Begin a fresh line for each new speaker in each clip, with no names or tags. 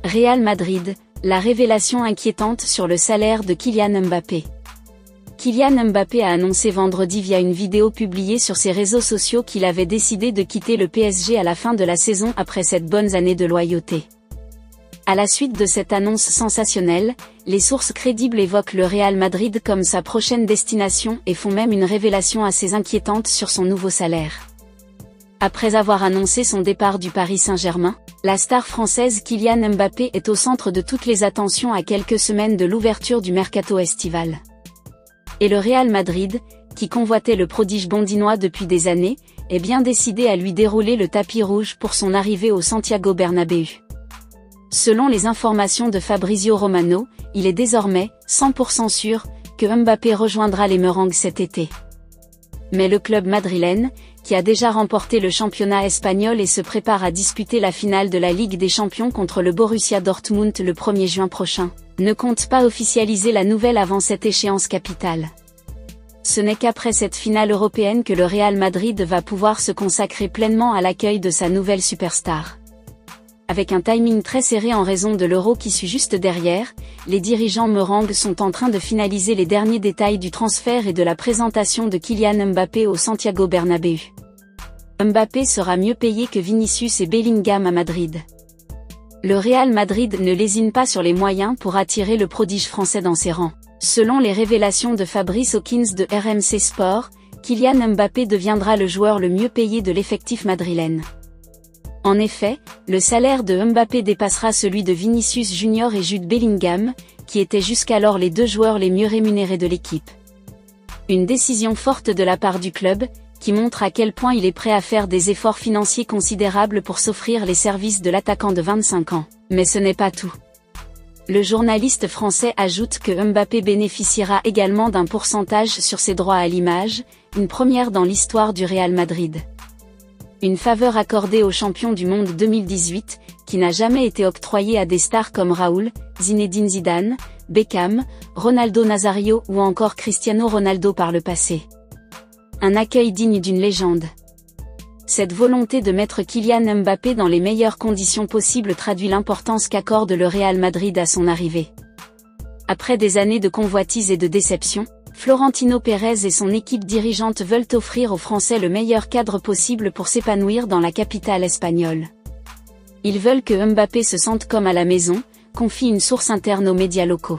Real Madrid, la révélation inquiétante sur le salaire de Kylian Mbappé. Kylian Mbappé a annoncé vendredi via une vidéo publiée sur ses réseaux sociaux qu'il avait décidé de quitter le PSG à la fin de la saison après cette bonne année de loyauté. À la suite de cette annonce sensationnelle, les sources crédibles évoquent le Real Madrid comme sa prochaine destination et font même une révélation assez inquiétante sur son nouveau salaire. Après avoir annoncé son départ du Paris Saint-Germain, la star française Kylian Mbappé est au centre de toutes les attentions à quelques semaines de l'ouverture du mercato estival. Et le Real Madrid, qui convoitait le prodige bondinois depuis des années, est bien décidé à lui dérouler le tapis rouge pour son arrivée au Santiago Bernabéu. Selon les informations de Fabrizio Romano, il est désormais 100% sûr que Mbappé rejoindra les Merengues cet été. Mais le club madrilène, qui a déjà remporté le championnat espagnol et se prépare à disputer la finale de la Ligue des Champions contre le Borussia Dortmund le 1er juin prochain, ne compte pas officialiser la nouvelle avant cette échéance capitale. Ce n'est qu'après cette finale européenne que le Real Madrid va pouvoir se consacrer pleinement à l'accueil de sa nouvelle superstar. Avec un timing très serré en raison de l'Euro qui suit juste derrière, les dirigeants merengues sont en train de finaliser les derniers détails du transfert et de la présentation de Kylian Mbappé au Santiago Bernabéu. Mbappé sera mieux payé que Vinicius et Bellingham à Madrid. Le Real Madrid ne lésine pas sur les moyens pour attirer le prodige français dans ses rangs. Selon les révélations de Fabrice Hawkins de RMC Sport, Kylian Mbappé deviendra le joueur le mieux payé de l'effectif madrilène. En effet, le salaire de Mbappé dépassera celui de Vinicius Junior et Jude Bellingham, qui étaient jusqu'alors les deux joueurs les mieux rémunérés de l'équipe. Une décision forte de la part du club, qui montre à quel point il est prêt à faire des efforts financiers considérables pour s'offrir les services de l'attaquant de 25 ans. Mais ce n'est pas tout. Le journaliste français ajoute que Mbappé bénéficiera également d'un pourcentage sur ses droits à l'image, une première dans l'histoire du Real Madrid. Une faveur accordée au champion du monde 2018, qui n'a jamais été octroyée à des stars comme Raoul, Zinedine Zidane, Beckham, Ronaldo Nazario ou encore Cristiano Ronaldo par le passé. Un accueil digne d'une légende. Cette volonté de mettre Kylian Mbappé dans les meilleures conditions possibles traduit l'importance qu'accorde le Real Madrid à son arrivée. Après des années de convoitise et de déception, Florentino Pérez et son équipe dirigeante veulent offrir aux Français le meilleur cadre possible pour s'épanouir dans la capitale espagnole. Ils veulent que Mbappé se sente comme à la maison, confie une source interne aux médias locaux.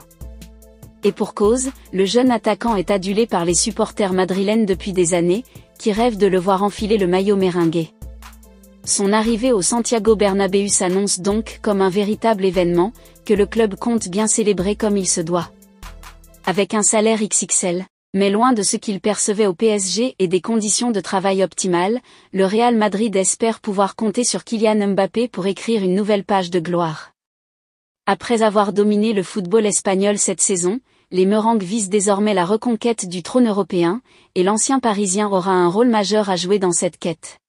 Et pour cause, le jeune attaquant est adulé par les supporters madrilènes depuis des années, qui rêvent de le voir enfiler le maillot merengue. Son arrivée au Santiago Bernabéu s'annonce donc comme un véritable événement, que le club compte bien célébrer comme il se doit. Avec un salaire XXL, mais loin de ce qu'il percevait au PSG et des conditions de travail optimales, le Real Madrid espère pouvoir compter sur Kylian Mbappé pour écrire une nouvelle page de gloire. Après avoir dominé le football espagnol cette saison, les Merengues visent désormais la reconquête du trône européen, et l'ancien Parisien aura un rôle majeur à jouer dans cette quête.